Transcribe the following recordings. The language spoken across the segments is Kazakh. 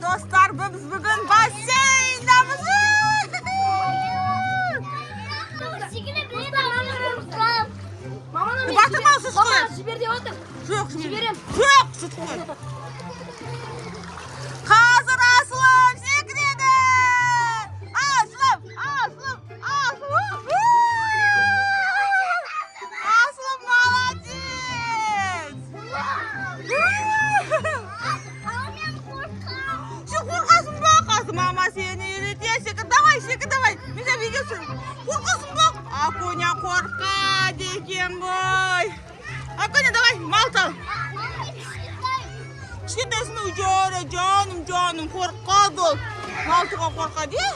dostlar, biz bugün basseynimiz. Batırma süt koy. Yok, süt koy. Hazır Aslım, sekredi. Aslım. Aslım молодец. Şu korkasın bak, mama seni öğretiyor. Şeker davay. Bize video sür. Korkasın bak. Akunya korka diken boy. Akunya davay, malta. Şiddetini ucara canım korkad ol. Maltıga korkad ya.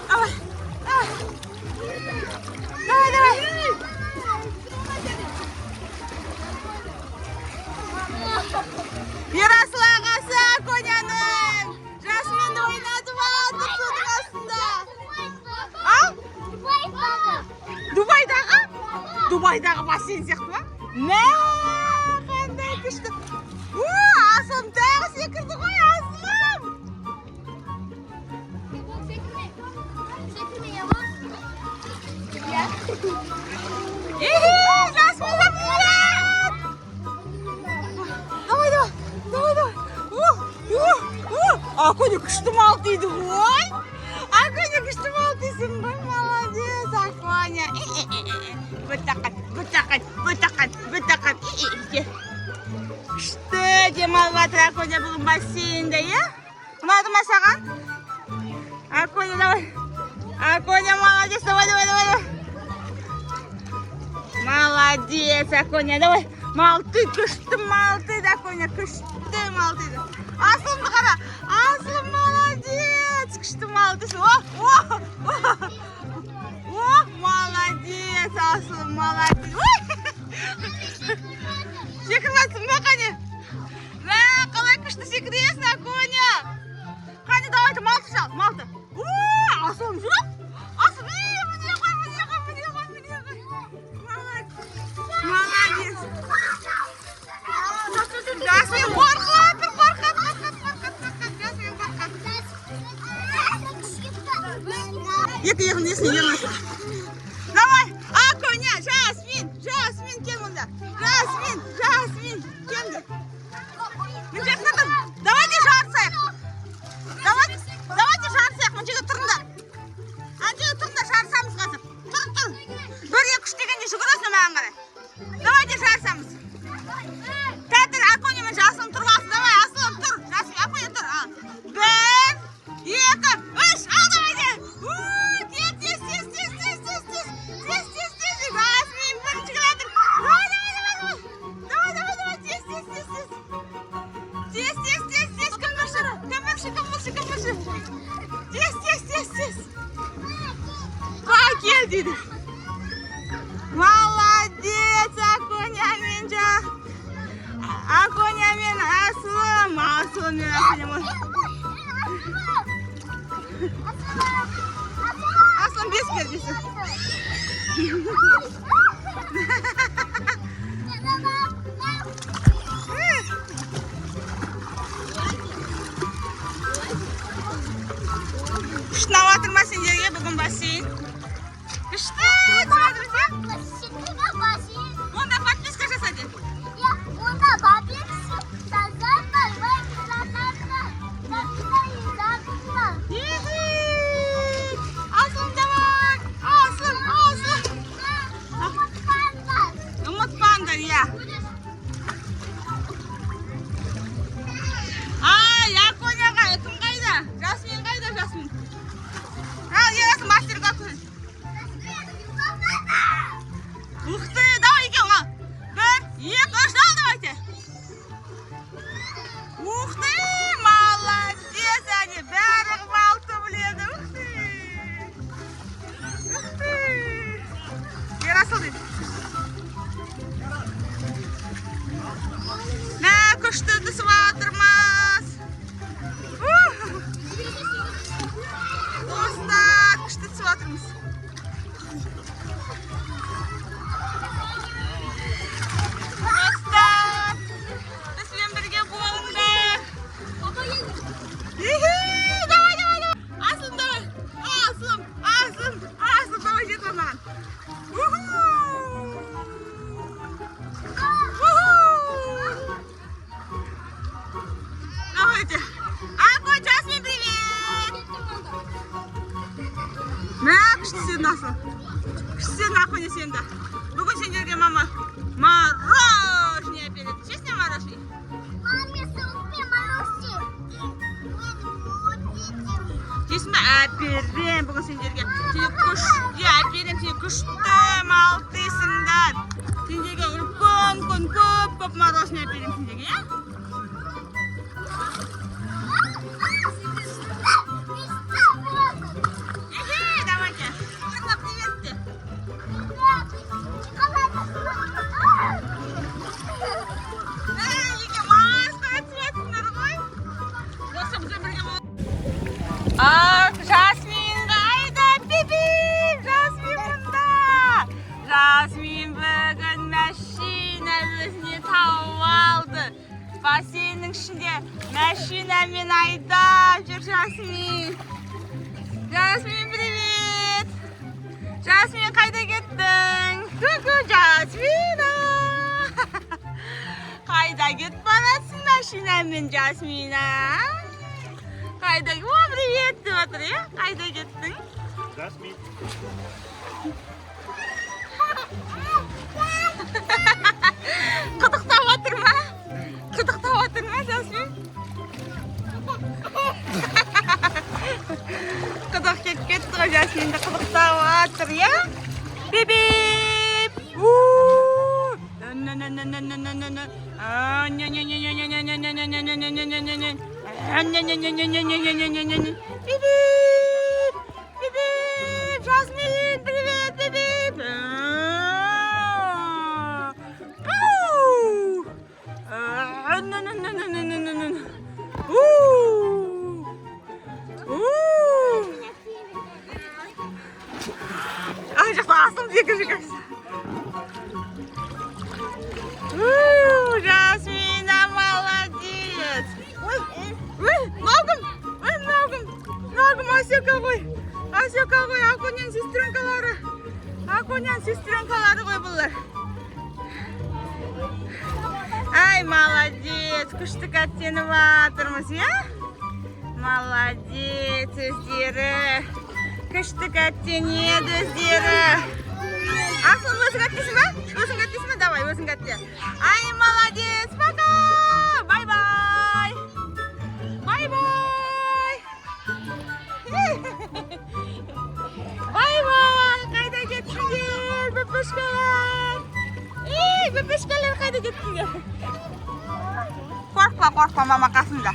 Davay. Bir asıl ağası Akonya'nın. Jasmine oynadı vardı sudun aslında. Ha? Dubai'dağı basın çıktı mı? Ne? Kanday kıştı. Asım dağı sekirdi koy Aslım. Jasmine bulat. Давай. Akоня kıştım altıydı boy. Akоня kıştım altıysın boy. Молодец, Akоня. Bıtakat. İşte Cemal Batır Akоня bugün basseynde ya. Unadı mı sağan? Akоня давай. Akоня молодец, давай. Молодец, Akоня, давай. Maltı kıştım maltıydı Akоня, kıştım maltıydı. Aslımdı kara. Aslım молодец. Kıştım maltısı. Oh, молодец, Aslım молодец. Şekilmesin bak hani. Ne kalay kıştı şekiliyesin Akоня. Hani davaydı maltı çal, maltı. Aslım şu. Aslım iyi, bunu koy. Молодец. Jasmine korkat. Yakın. Давай, Akоня, Jasmine kim bunda? Jasmine kimdi? Давайте жарсайық. Давайте жарсайық. Мына жерге тұрыңдар. Ана жерге тұрыңдар, жарысамыз қазір. Тұр. 1-2-3 дегенде жүгіресің маған қарай. Давайте жарысамыз. Тәтір, Akоня мен Жасым тұрып алсын. Давай, Аслым тұр. Жасым, Akоня тұр. 1, 2, 3, ал давайте. Тез. Жасмин бірінші келатыр. Давай. Тез. Кім бірші. Тез. Қай дейді. Молодец, Akоня мен Аслым. Аслым мен Akоня. Aslım без пердесі. Күшінаватыр ма сендерге бүгін бассейн? Күшті! Онда подписка жасады. Aslım давай! Aslım! Umutpandır ya. Ay, Akonya'ga kim kayda? Jasmine kayda, Jasmine? Al, yarasın başları kalkın. Uxtu, давай eken al. 1, 2, 3, al давайте. Uxtu, молодец, они бәрі малты біледі. Uxtu. Yarasыл дейді. Мә, күшті түсіп атырмыз. Достар, күшті түсіп атырмыз. Dostlar, bizimle birge bolun be. 났어. 글쎄 나코니 сенді. Бүгін сендерге мама мороженое береді. Честно мороженое? Маме, супер мороженое. Жейсің бе? Әперем бүгін сендерге. Сендерге күшті әперем. Сендерге күшті малтисыңдар. Сендерге үлкен көп мороженое әперем сендерге, иә? Давайте. Ладно, привет тебе. Жасмин қайда, бебем? Жасмин мұнда. Жасмин бүгін машина өзіне тауып алды. Бассейннің ішінде машинамен айдап жүр Жасмин. Жасмин, привет. Жасмин, қайда кеттің? Ку-ку, Жасмина. Қайда кетіп барасың машинамен, Жасмина? Қайда? О, привет деп отыр, иә? Қайда кеттің? Жасмин. Қыдықтап отыр ма? Қыдықтап отыр ма, Жасмин? Қыдық кетіп кетті ғой, Жасминді қыдықтап отыр, иә? Бебеп! Жасмин, привет, бебеп! Ай, жақта асым секіріп. Жасмина, молодец! Ногым, Асека ғой, Аконен сестренкалары ғой бұлар. Ай, молодец, күшті кәттеніп атырмыз, иә? Молодец, өздері. Күшті кәттенеді өздері. Асыл, өзің кәттесің ба? Давай, өзің кәтте. Ай, молодец, пока! Бай-бай! Бай-бай! Қайда кеттіңдер, бөпішкалар? Бөпішкалар қайда кеттіңдер? Қорқпа, мама қасында.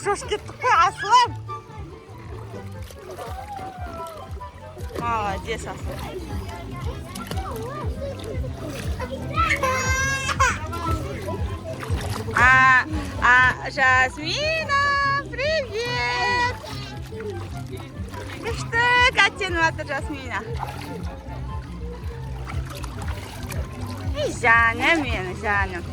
Шош кеттік қой, асылым. Молодец, асылым. Жасмина, привет! Күшті кәттеніп атыр Жасмина. Жаным менің, жаным.